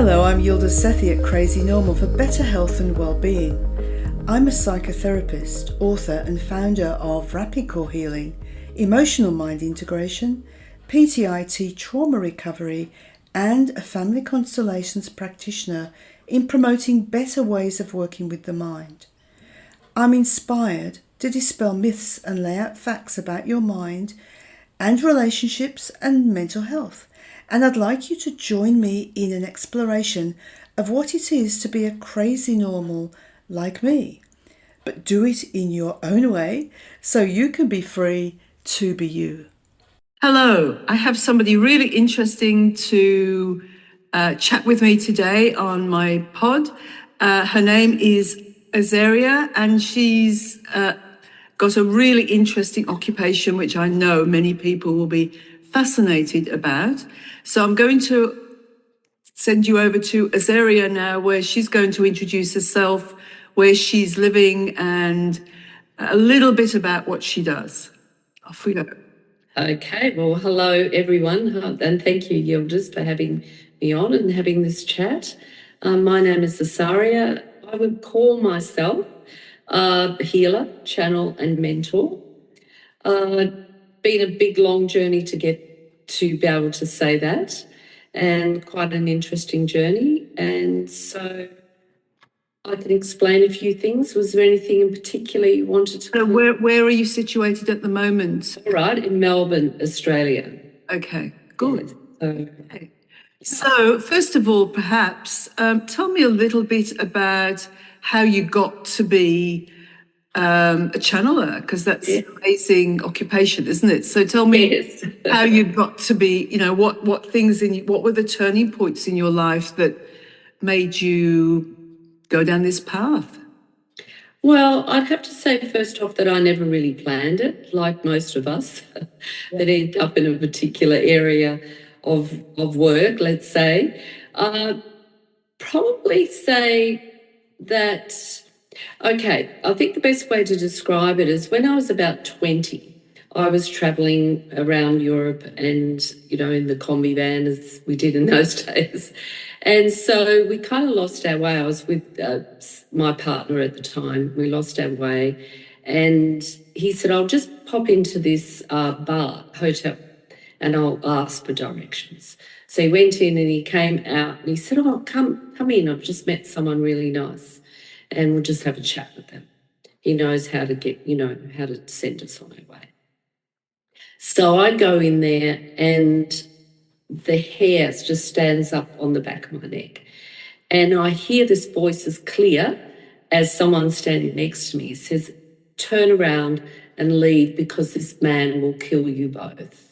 Hello, I'm Yilda Sethi at Crazy Normal for better health and well-being. I'm a psychotherapist, author and founder of Rapid Core Healing, Emotional Mind Integration, PTIT Trauma Recovery, and a family constellations practitioner in promoting better ways of working with the mind. I'm inspired to dispel myths and lay out facts about your mind and relationships and mental health. And I'd like you to join me in an exploration of what it is to be a crazy normal like me. But do it in your own way so you can be free to be you. Hello, I have somebody really interesting to chat with me today on my pod. Her name is Isaria, and she's got a really interesting occupation, which I know many people will be fascinated about. So I'm going to send you over to Isaria now, where she's going to introduce herself, where she's living, and a little bit about what she does. Off we go. Okay, well, hello everyone, and thank you, Yildiz, for having me on and having this chat. My name is Isaria. I would call myself a healer, channel, and mentor. Been a big, long journey to get to be able to say that, and quite an interesting journey. And so I can explain a few things. Was there anything in particular you wanted to? So where are you situated at the moment? All right, in Melbourne, Australia. Okay, good. Okay. So first of all, perhaps tell me a little bit about how you got to be a channeler, because that's an amazing occupation, isn't it? So tell me how you got to be, what were the turning points in your life that made you go down this path? Well, I'd have to say first off that I never really planned it, like most of us that end up in a particular area of work, let's say. Probably say that, okay, I think the best way to describe it is when I was about 20, I was travelling around Europe and, in the combi van as we did in those days. And so we kind of lost our way. I was with my partner at the time. We lost our way. And he said, I'll just pop into this hotel, and I'll ask for directions. So he went in and he came out and he said, oh, come in. I've just met someone really nice and we'll just have a chat with them. He knows how to get, how to send us on our way. So I go in there and the hair just stands up on the back of my neck. And I hear this voice as clear as someone standing next to me. It says, turn around and leave because this man will kill you both.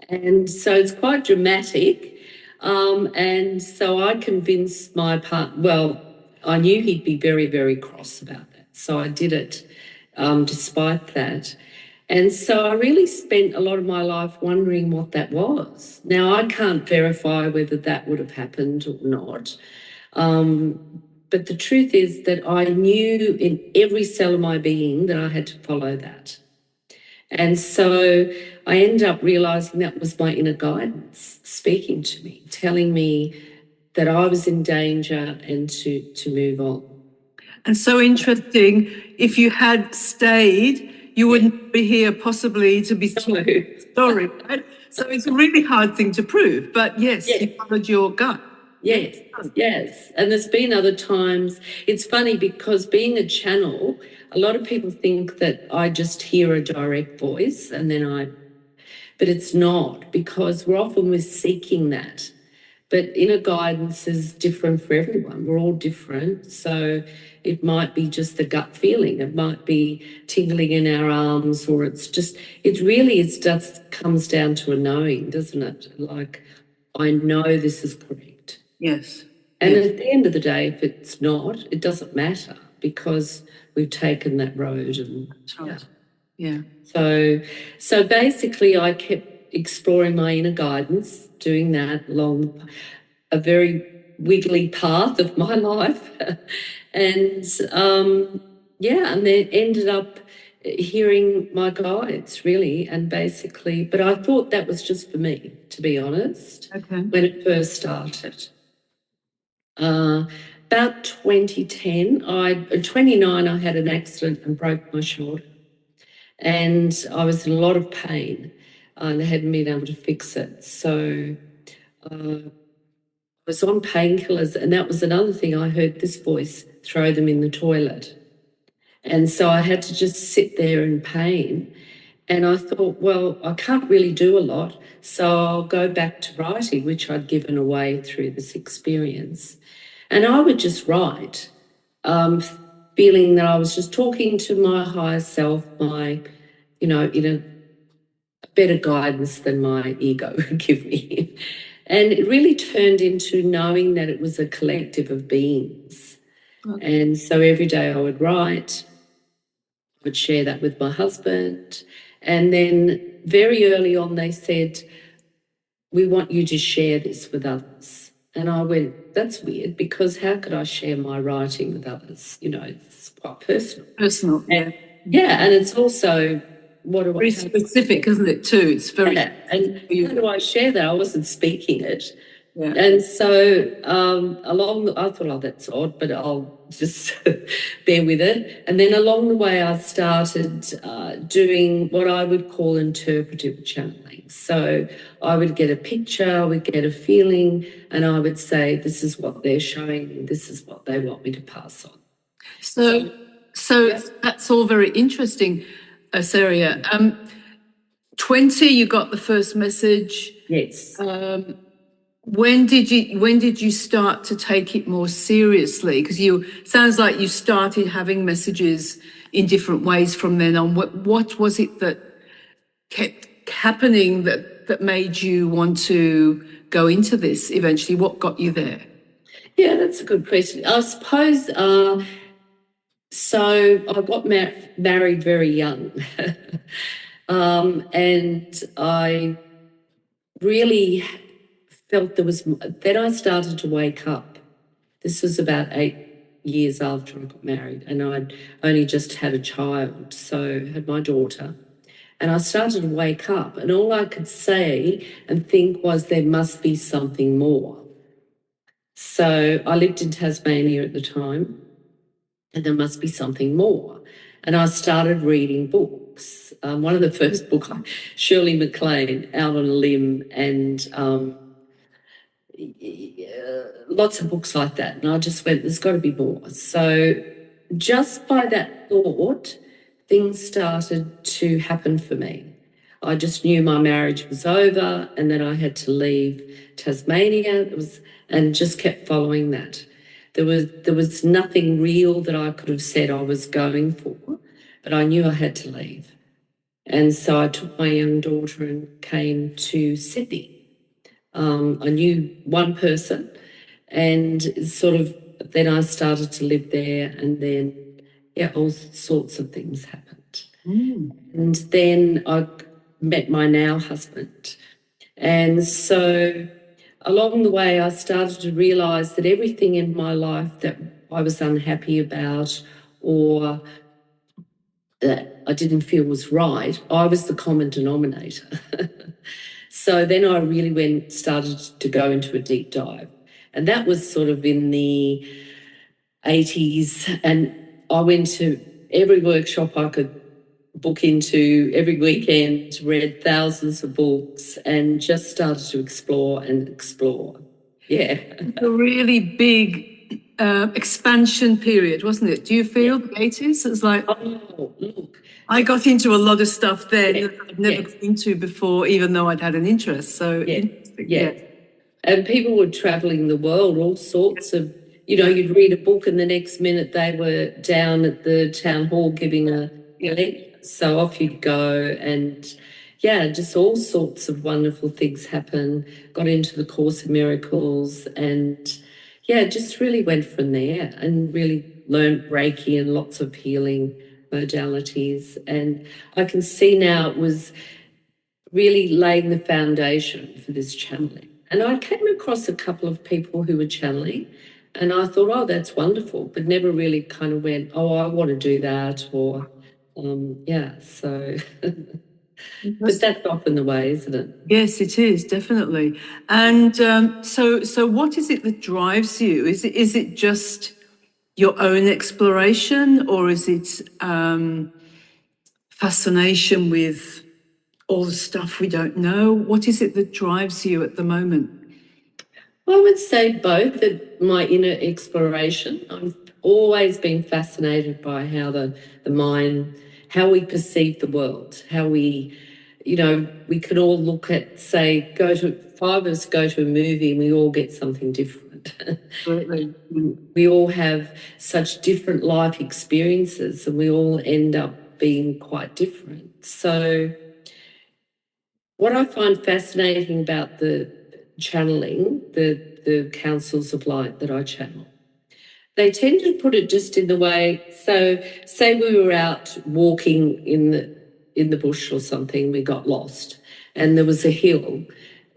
And so it's quite dramatic. And so I convinced my partner, well, I knew he'd be very, very cross about that. So I did it despite that. And so I really spent a lot of my life wondering what that was. Now, I can't verify whether that would have happened or not. But the truth is that I knew in every cell of my being that I had to follow that. And so I ended up realising that was my inner guidance speaking to me, telling me that I was in danger and to move on. And so interesting, if you had stayed, you wouldn't be here possibly to be told the story, right? So it's a really hard thing to prove, but yes, you followed your gut. Yes. And there's been other times. It's funny because being a channel, a lot of people think that I just hear a direct voice but it's not, because we're seeking that. But inner guidance is different for everyone. We're all different. So it might be just the gut feeling. It might be tingling in our arms, or it just comes down to a knowing, doesn't it? Like, I know this is correct. Yes. And at the end of the day, if it's not, it doesn't matter because we've taken that road. And that's right. Yeah. So basically I kept exploring my inner guidance, doing that along a very wiggly path of my life. And and then ended up hearing my guides, really, and but I thought that was just for me, to be honest, when it first started. Uh, about 2010, at 29, I had an accident and broke my shoulder. And I was in a lot of pain, and they hadn't been able to fix it. So I was on painkillers, and that was another thing. I heard this voice, throw them in the toilet. And so I had to just sit there in pain. And I thought, well, I can't really do a lot, so I'll go back to writing, which I'd given away through this experience. And I would just write, um, feeling that I was just talking to my higher self, in a better guidance than my ego would give me. And it really turned into knowing that it was a collective of beings. Okay. And so every day I would write, I would share that with my husband. And then very early on, they said, we want you to share this with others. And I went, that's weird, because how could I share my writing with others? It's quite personal. Personal, yeah. Yeah, and it's also very specific, isn't it, too? It's very... Yeah, and how do I share that? I wasn't speaking it. Yeah. And so I thought, oh, that's odd, but I'll just bear with it. And then along the way, I started doing what I would call interpretive channeling. So I would get a picture, I would get a feeling, and I would say, this is what they're showing me, this is what they want me to pass on. So yeah. That's all very interesting, Isaria. 20, you got the first message. Yes. When did you start to take it more seriously? Because sounds like you started having messages in different ways from then on. What was it that kept happening that made you want to go into this eventually? What got you there? Yeah, that's a good question. I suppose so I got married very young. And I really felt then I started to wake up. This was about 8 years after I got married, and I'd only just had a child, so had my daughter. And I started to wake up, and all I could say and think was, there must be something more. So I lived in Tasmania at the time, and there must be something more. And I started reading books. One of the first books, Shirley MacLaine, Out on a Limb, and lots of books like that. And I just went, there's got to be more. So just by that thought, things started to happen for me. I just knew my marriage was over and that I had to leave Tasmania. And just kept following that. There was nothing real that I could have said I was going for, but I knew I had to leave. And so I took my young daughter and came to Sydney. I knew one person, and then I started to live there, and then, all sorts of things happened. And then I met my now husband. And so along the way, I started to realise that everything in my life that I was unhappy about or that I didn't feel was right, I was the common denominator. So then I really started to go into a deep dive. And that was sort of in the 80s. And I went to every workshop I could book into, every weekend, read thousands of books, and just started to explore and explore. Yeah. A really big expansion period, wasn't it? Do you feel the 80s? It's like, oh, look, I got into a lot of stuff then that I'd never got into before, even though I'd had an interest. So interesting. Yeah. And people were travelling the world, all sorts of, you'd read a book and the next minute they were down at the town hall giving a lecture. So off you'd go, and just all sorts of wonderful things happen. Got into the Course in Miracles, and just really went from there and really learned Reiki and lots of healing modalities. And I can see now it was really laying the foundation for this channeling. And I came across a couple of people who were channeling, and I thought, oh, that's wonderful, but never really kind of went, oh, I want to do that, or so. But that's often the way, isn't it? Yes, it is, definitely. And so what is it that drives you? Is it just your own exploration, or is it fascination with all the stuff we don't know? What is it that drives you at the moment? I would say both. That my inner exploration. I've always been fascinated by how the mind, how we perceive the world, how we, we could all look at, say, five of us go to a movie and we all get something different. Absolutely. We all have such different life experiences and we all end up being quite different. So what I find fascinating about the channeling, the councils of light that I channel, they tend to put it just in the way. So, say we were out walking in the bush or something, we got lost, and there was a hill.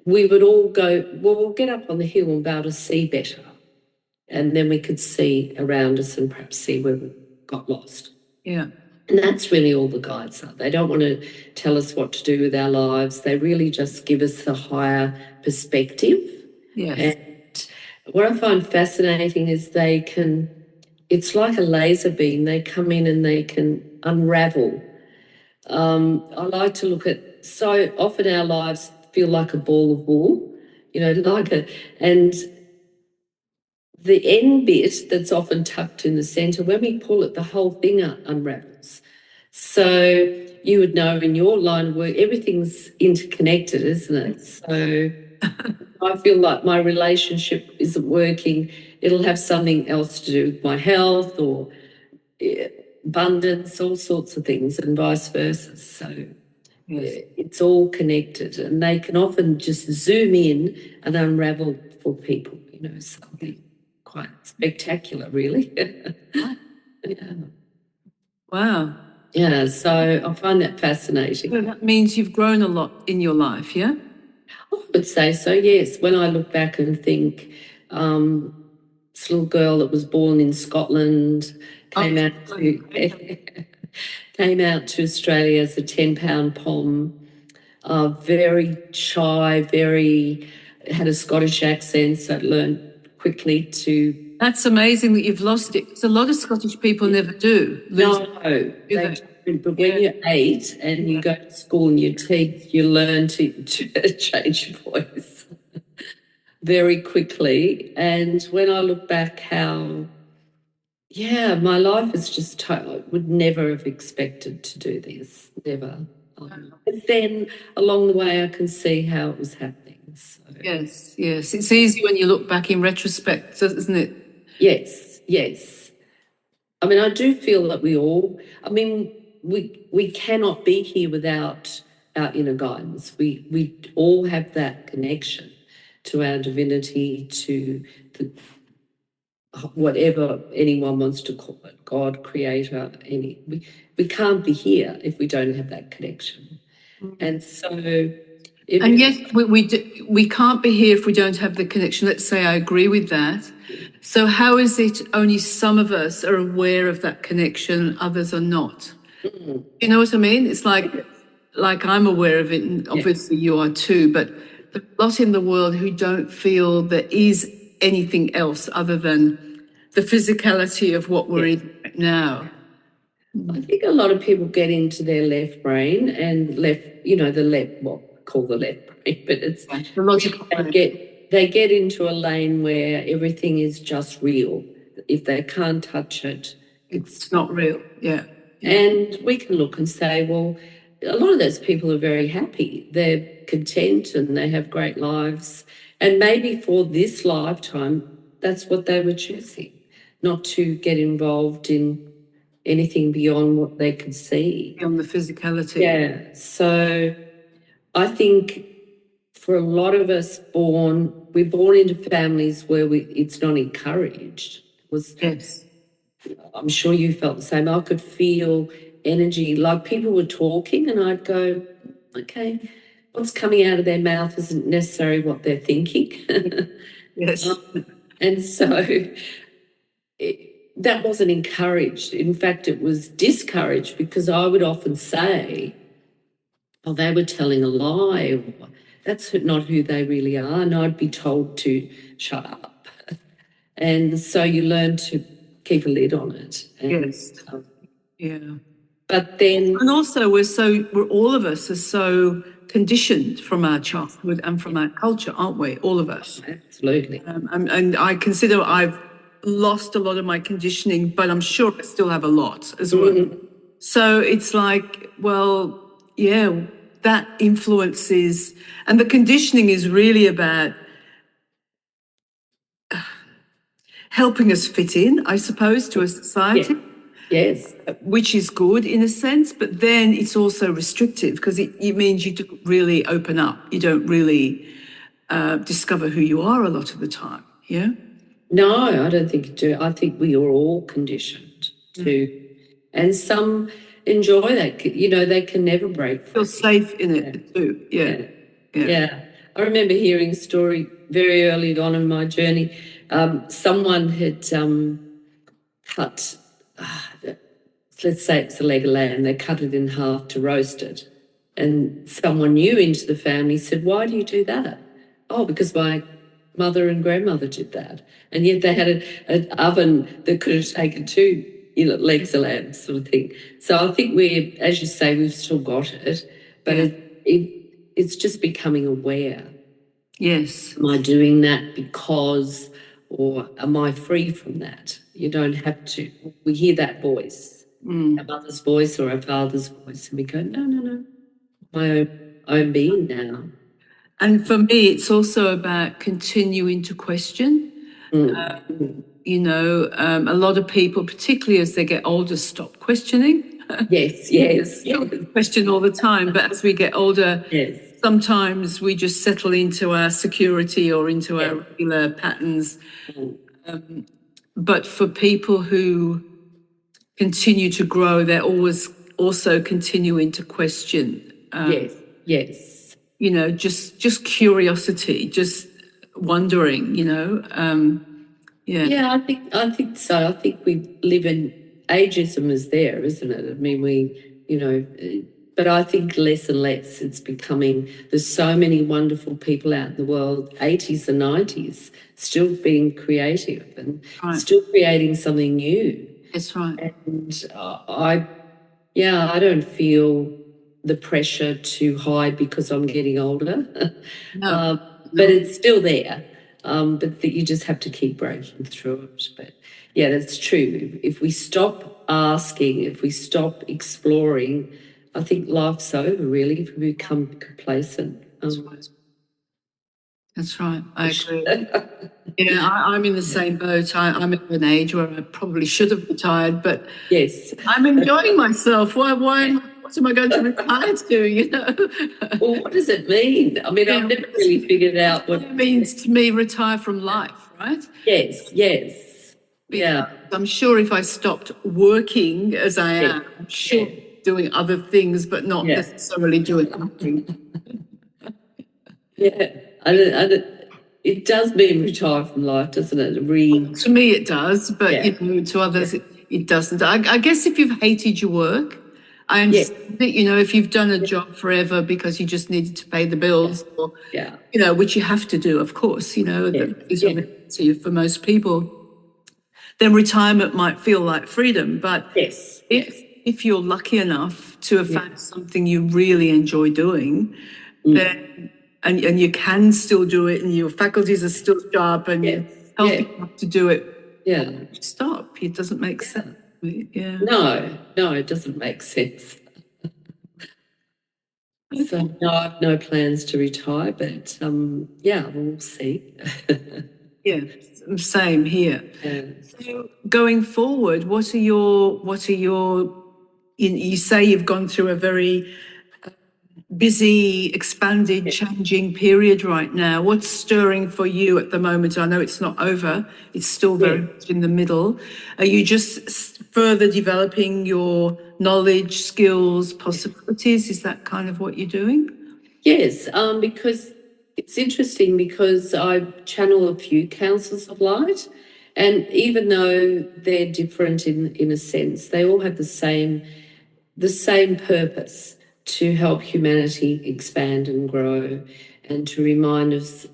We would all go, well, we'll get up on the hill and be able to see better, and then we could see around us and perhaps see where we got lost. Yeah. And that's really all the guides are. They don't want to tell us what to do with our lives. They really just give us a higher perspective. Yes. And what I find fascinating is it's like a laser beam. They come in and they can unravel. I like to look at, so often our lives feel like a ball of wool, and the end bit that's often tucked in the centre, when we pull it, the whole thing unravels. So you would know in your line of work, everything's interconnected, isn't it? So I feel like my relationship isn't working. It'll have something else to do with my health or abundance, all sorts of things, and vice versa. So it's all connected, and they can often just zoom in and unravel for people, something quite spectacular, really. Yeah. Wow. Yeah, so I find that fascinating. So that means you've grown a lot in your life, yeah? I would say so, yes. When I look back and think, this little girl that was born in Scotland came out to Australia as a 10-pound pom, very shy, had a Scottish accent, so learned quickly to. That's amazing that you've lost it. Because a lot of Scottish people never do. No, they don't. But when you're 8 and you go to school and you teach, you learn to change your voice very quickly. And when I look back my life is just I would never have expected to do this, never. But then along the way I can see how it was happening. So. Yes. It's easy when you look back in retrospect, isn't it? Yes. I mean, I do feel that we cannot be here without our inner guidance. We all have that connection to our divinity, to whatever anyone wants to call it, God, creator, we can't be here if we don't have that connection. And so... And yet we can't be here if we don't have the connection. Let's say I agree with that. So how is it only some of us are aware of that connection, others are not? Mm. You know what I mean? It's like I'm aware of it, and obviously you are too, but there's a lot in the world who don't feel there is anything else other than the physicality of what we're in right now. I think a lot of people get into their left brain and call the left brain, but it's the logical they get into a lane where everything is just real. If they can't touch it, it's not real. Yeah. And we can look and say, well, a lot of those people are very happy. They're content and they have great lives. And maybe for this lifetime, that's what they were choosing, not to get involved in anything beyond what they could see. Beyond the physicality. Yeah. So I think for a lot of us we're born into families where it's not encouraged. Yes. I'm sure you felt the same. I could feel energy, like people were talking and I'd go, okay, what's coming out of their mouth isn't necessarily what they're thinking. Yes. And so that wasn't encouraged. In fact, it was discouraged because I would often say, oh, they were telling a lie, or that's not who they really are. And I'd be told to shut up. And so you learn to keep a lid on it. And, Yes. Yeah. but then, And also, we're all of us are so conditioned from our childhood and from our culture, aren't we? All of us. absolutely. And I consider I've lost a lot of my conditioning, but I'm sure I still have a lot as well. So it's like, well, yeah, that influences, and the conditioning is really about helping us fit in, I suppose, to a society. Yes. Which is good in a sense, but then it's also restrictive because it means you don't really open up. You don't really discover who you are a lot of the time. Yeah. No, I don't think you do. I think we are all conditioned to, and some enjoy that. You know, they can never break Feel free. safe in it too. Yeah. Yeah. I remember hearing a story very early on in my journey. Someone had cut, let's say it's a leg of lamb, they cut it in half to roast it. And someone new into the family said, "Why do you do that?" "Oh, because my mother and grandmother did that." And yet they had an oven that could have taken two, legs of lamb sort of thing. So I think as you say, we've still got it, but it's just becoming aware. Yes. Am I doing that because, or am I free from that? You don't have to. We hear that voice, our mother's voice or our father's voice, and we go, no, no, no, my own being now. And for me, it's also about continuing to question. A lot of people, particularly as they get older, stop questioning. Yes, yes. Question all the time, but as we get older, Yes. sometimes we just settle into our security or into our regular patterns. But for people who continue to grow, they're always also continuing to question. Yes, yes. Just curiosity, just wondering. Yeah, I think so. I think we live in ageism is there, isn't it? I mean, but I think less and less it's becoming. There's so many wonderful people out in the world, 80s and 90s, still being creative and still creating something new. That's right. And I don't feel the pressure to hide because I'm getting older. No. But it's still there. But that you just have to keep breaking through it. But yeah, that's true. If we stop asking, if we stop exploring, I think life's over, really, if we become complacent. That's right. I agree. Yeah, I'm in the same boat. I'm at an age where I probably should have retired, but yes, I'm enjoying myself. What am I going to retire to, Well, what does it mean? I mean, I've never really figured out what it means to me. Retire from life, right? Yes, yes. Yeah. I'm sure if I stopped working as I am, I'm sure doing other things, but not necessarily doing nothing. Yeah. It does mean retire from life, doesn't it? To me, it does, but to others, it doesn't. I guess if you've hated your work, I understand that, if you've done a job forever because you just needed to pay the bills, or, which you have to do, of course, that is a reality for most people, then retirement might feel like freedom. But if you're lucky enough to have found something you really enjoy doing, then and you can still do it, and your faculties are still sharp, and you're healthy enough to do it. Stop. It doesn't make sense. Yeah. No, it doesn't make sense. So no, I have no plans to retire, but we'll see. Yeah, same here. So going forward, what are your? You say you've gone through a very busy, expanded, changing period right now. What's stirring for you at the moment? I know it's not over. It's still very much in the middle. Are you just further developing your knowledge, skills, possibilities? Is that kind of what you're doing? Yes, because it's interesting because I channel a few councils of light, and even though they're different in a sense, they all have the same purpose. to help humanity expand and grow, and to remind us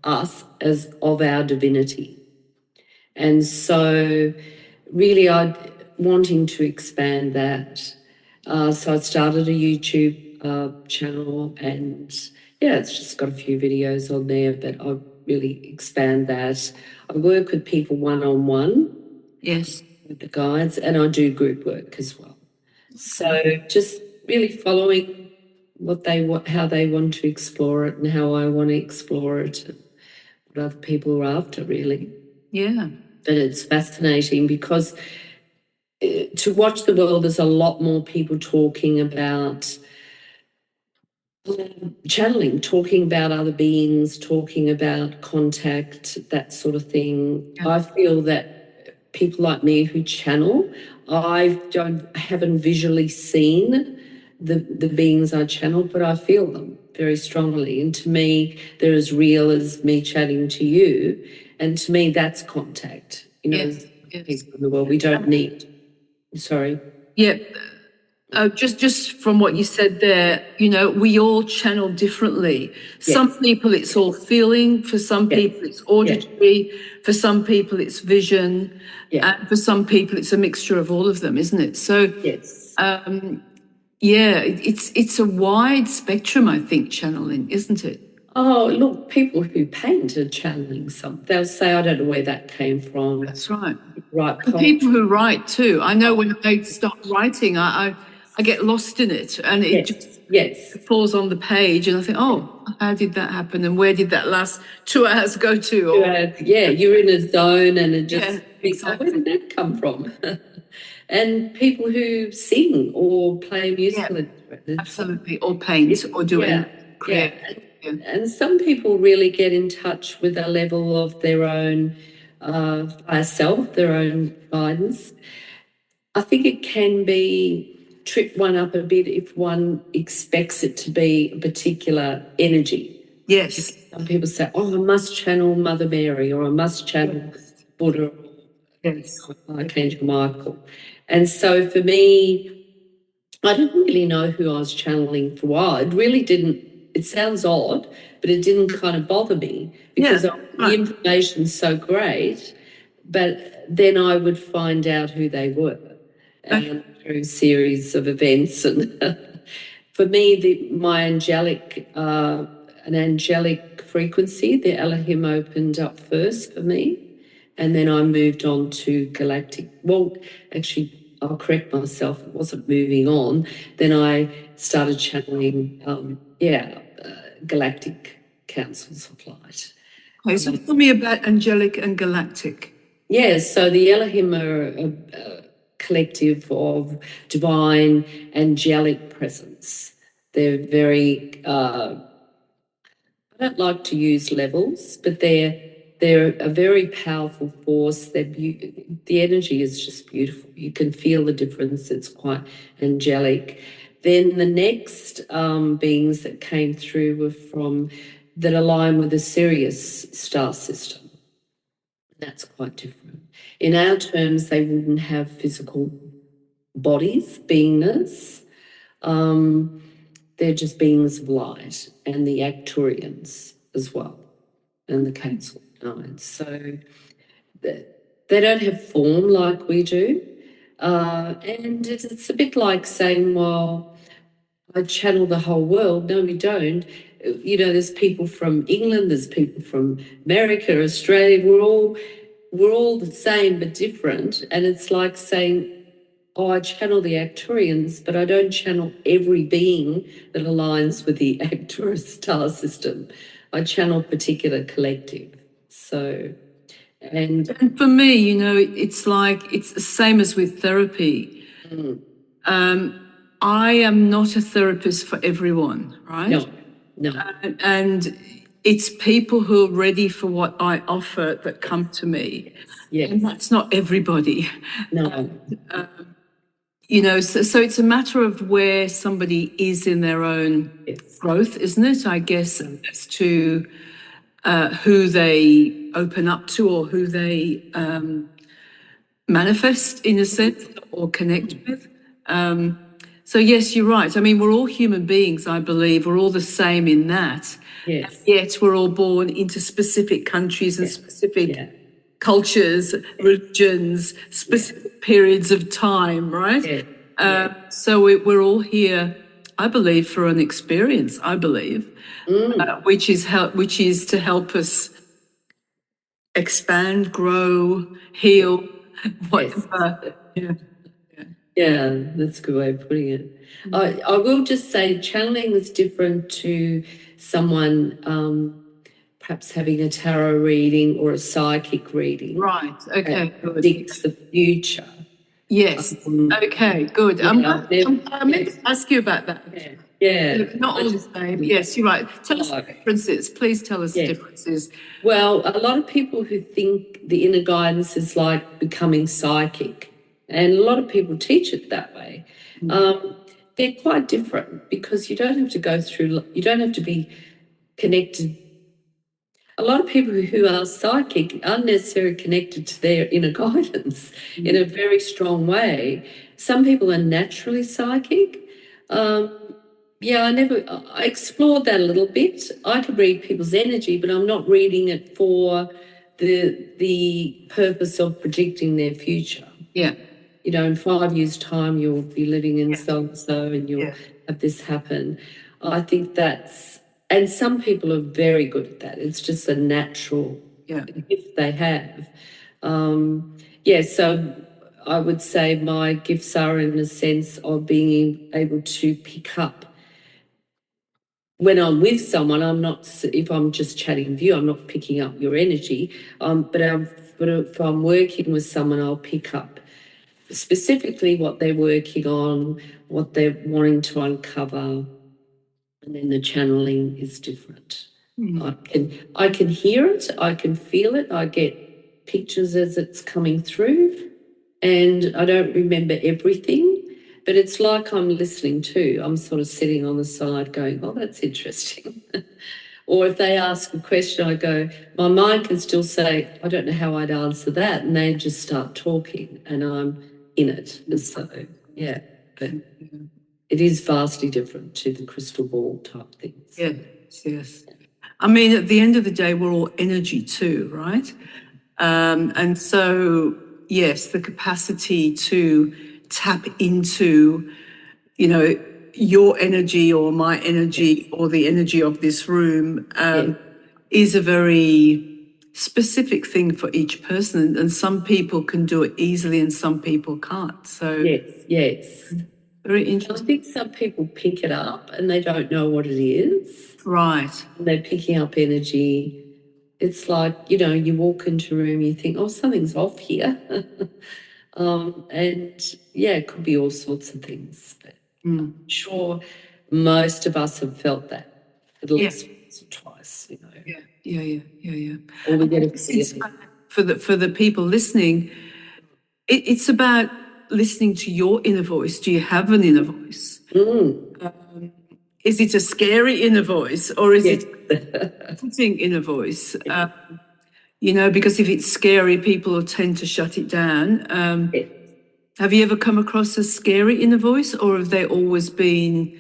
of as of our divinity. And so really I wanting to expand that. So I started a YouTube channel, and yeah, it's just got a few videos on there, but I really expand that. I work with people one-on-one. Yes. With the guides, and I do group work as well. So just really following how they want to explore it and how I want to explore it, and what other people are after, really. Yeah. But it's fascinating because to watch the world, there's a lot more people talking about channeling, talking about other beings, talking about contact, that sort of thing. Yeah. I feel that people like me who channel, haven't visually seen the beings I channel, but I feel them very strongly. And to me, they're as real as me chatting to you. And to me, that's contact. You know, Yes. people in the world, we don't need. Sorry. Yeah. Just from what you said there, you know, we all channel differently. Some Yes. people it's all feeling, for some Yes. people it's auditory, for some people it's vision, Yeah. and for some people it's a mixture of all of them, isn't it? So Yes. yeah, it's a wide spectrum, I think, channeling, isn't it? Oh, look, people who paint are channeling some. They'll say, I don't know where that came from. That's right. Right. And people who write too. I know when they start writing, I get lost in it, and it just falls on the page, and I think, oh, how did that happen, and where did that last 2 hours go to? Or, yeah, you're in a zone, and it just exactly. where did that come from? And people who sing or play musical instruments. Absolutely, or paint, or do anything creative. And some people really get in touch with a level of their own higher self, their own guidance. I think it can be trip one up a bit if one expects it to be a particular energy. Yes. Some people say, oh, I must channel Mother Mary, or I must channel Buddha, or Archangel Michael. And so for me, I didn't really know who I was channeling for a while. It really didn't, it sounds odd, but it didn't kind of bother me because the information's so great. But then I would find out who they were through a series of events. And for me, an angelic frequency, the Elohim opened up first for me. And then I moved on to galactic. Well, actually, I'll correct myself. It wasn't moving on. Then I started channeling, galactic councils of light. Okay, so tell me about angelic and galactic. Yes, so the Elohim are a collective of divine angelic presence. They're very, I don't like to use levels, but they're a very powerful force. The energy is just beautiful. You can feel the difference. It's quite angelic. Then the next beings that came through were that align with the Sirius star system. That's quite different. In our terms, they wouldn't have physical bodies, beingness. They're just beings of light, and the Acturians as well, and the Council of Nine. So they don't have form like we do. And it's a bit like saying, well, I channel the whole world. No, we don't. You know, there's people from England, there's people from America, Australia. We're all the same but different. And it's like saying, oh, I channel the Acturians, but I don't channel every being that aligns with the Arcturus star system. I channel particular collective. So, and for me, you know, it's like, it's the same as with therapy. I am not a therapist for everyone, right? No. And it's people who are ready for what I offer that come to me. Yes. And that's not everybody. No. You know, so it's a matter of where somebody is in their own growth, isn't it? I guess as to who they open up to, or who they manifest in a sense, or connect with. So yes, you're right. I mean, we're all human beings, I believe. We're all the same in that. Yes. Yet we're all born into specific countries and specific Yeah. cultures, religions, specific periods of time, right? So we're all here, I believe, for an experience. I believe, which is to help us expand, grow, heal, whatever. Yeah. Yeah, that's a good way of putting it. I will just say channeling is different to someone perhaps having a tarot reading or a psychic reading. Right. Okay. Good. Predicts the future. Yes. Okay. Good. Yeah, I'm meant to ask you about that. Yeah. Not all the same. Yes, you're right. Tell us the differences. Please tell us the differences. Well, a lot of people who think the inner guidance is like becoming psychic, and a lot of people teach it that way. They're quite different because you don't have to go through, you don't have to be connected. A lot of people who are psychic aren't necessarily connected to their inner guidance in a very strong way. Some people are naturally psychic. I explored that a little bit. I could read people's energy, but I'm not reading it for the purpose of predicting their future. Yeah. You know, in 5 years' time, you'll be living in so and so, and you'll have this happen. I think that's, and some people are very good at that. It's just a natural gift they have. So I would say my gifts are in the sense of being able to pick up. When I'm with someone, I'm not, if I'm just chatting with you, I'm not picking up your energy. But if I'm working with someone, I'll pick up specifically what they're working on, what they're wanting to uncover, and then the channeling is different. I can hear it, I can feel it, I get pictures as it's coming through, and I don't remember everything, but it's like I'm listening too. I'm sort of sitting on the side going, oh, that's interesting. Or if they ask a question, I go, my mind can still say, I don't know how I'd answer that. And they just start talking and I'm in it. So, yeah, but it is vastly different to the crystal ball type things. Yes. I mean, at the end of the day, we're all energy too, right? And so, yes, the capacity to tap into, your energy or my energy or the energy of this room is a very specific thing for each person. And some people can do it easily and some people can't. So yes. Very interesting. I think some people pick it up and they don't know what it is. Right. And they're picking up energy. It's like, you walk into a room, you think, oh, something's off here. It could be all sorts of things. But I'm sure most of us have felt that at least once or twice, Yeah. Or we get a feeling. For the people listening, it's about listening to your inner voice. Do you have an inner voice? Is it a scary inner voice or is it a comforting inner voice? Because if it's scary, people will tend to shut it down. Have you ever come across a scary inner voice, or have they always been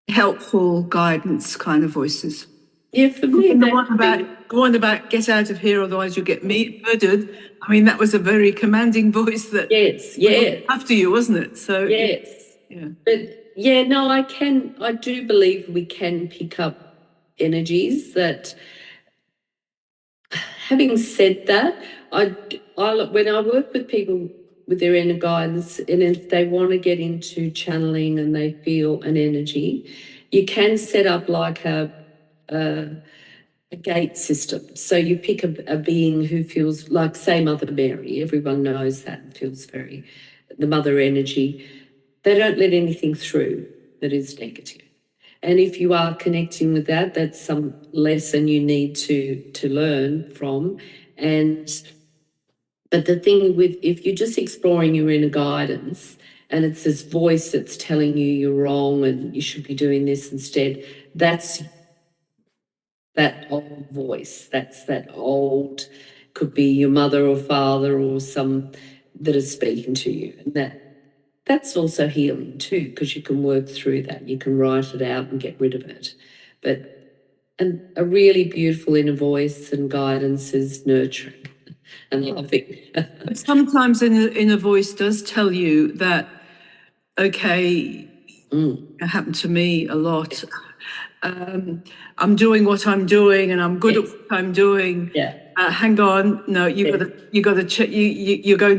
helpful guidance kind of voices? Yeah, for me, the one about get out of here, otherwise you'll get murdered. I mean, that was a very commanding voice that after you, wasn't it? So but I do believe we can pick up energies that. Having said that, when I work with people with their inner guidance, and if they want to get into channeling and they feel an energy, you can set up like a gate system. So you pick a being who feels like, say, Mother Mary. Everyone knows that, feels very, the mother energy. They don't let anything through that is negative. And if you are connecting with that, that's some lesson you need to learn from. But the thing with, if you're just exploring your inner guidance and it's this voice that's telling you you're wrong and you should be doing this instead, that's that old voice. That's that old, could be your mother or father or some that is speaking to you. And that's also healing too, because you can work through that. You can write it out and get rid of it. But and a really beautiful inner voice and guidance is nurturing and loving. But sometimes inner voice does tell you that, okay, it happened to me a lot. I'm doing what I'm doing, and I'm good at what I'm doing. Yeah. Hang on, no, you're going to be you're going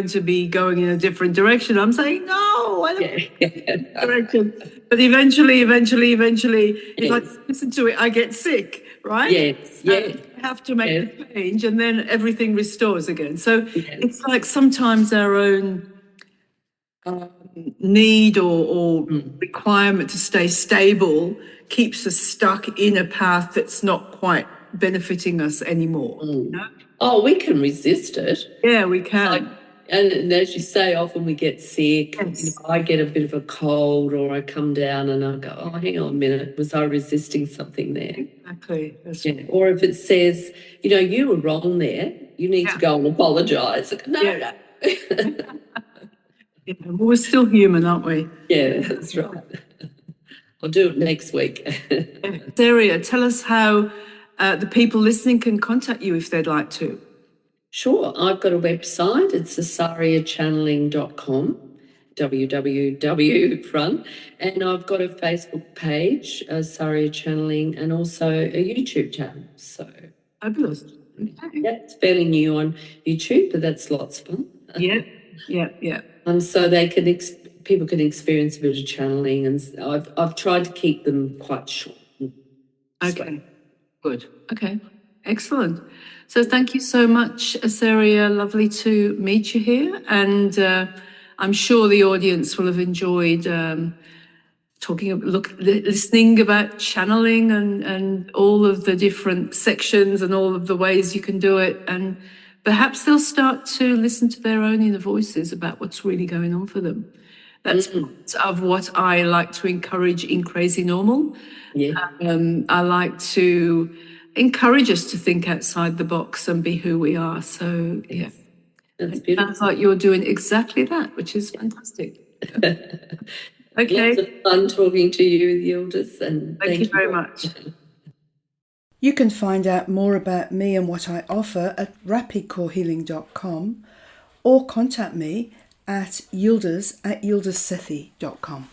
to be going in a different direction. I'm saying no, I don't direction. But eventually, if I listen to it, I get sick, right? Yes, yes. I have to make the change, and then everything restores again. So it's like sometimes our own need or requirement to stay stable keeps us stuck in a path that's not quite benefiting us anymore. You know? Oh, we can resist it. Yeah, we can. And as you say, often we get sick. Yes. You know, I get a bit of a cold, or I come down and I go, oh, hang on a minute, was I resisting something there? Exactly. That's right. Or if it says, you know, you were wrong there, you need to go and apologise. No. Yeah, well, we're still human, aren't we? Yeah, that's right. I'll do it next week. Isaria, tell us how the people listening can contact you if they'd like to. Sure. I've got a website. It's isariachanneling.com, www front. And I've got a Facebook page, Isaria Channeling, and also a YouTube channel. So Fabulous. yeah, it's fairly new on YouTube, but that's lots of fun. Yeah. So they can people can experience a bit of channeling, and I've tried to keep them quite short. Okay. Good. Okay. Excellent. So thank you so much, Isaria. Lovely to meet you here, and I'm sure the audience will have enjoyed listening about channeling and all of the different sections and all of the ways you can do it, and perhaps they'll start to listen to their own inner voices about what's really going on for them. That's part of what I like to encourage in Crazy Normal. Yeah. I like to encourage us to think outside the box and be who we are. So, yeah. That's beautiful. Sounds like you're doing exactly that, which is fantastic. Okay. Lots of fun talking to you, Yildiz, and Thank you very much. You can find out more about me and what I offer at rapidcorehealing.com or contact me at yildiz@yildizsethi.com.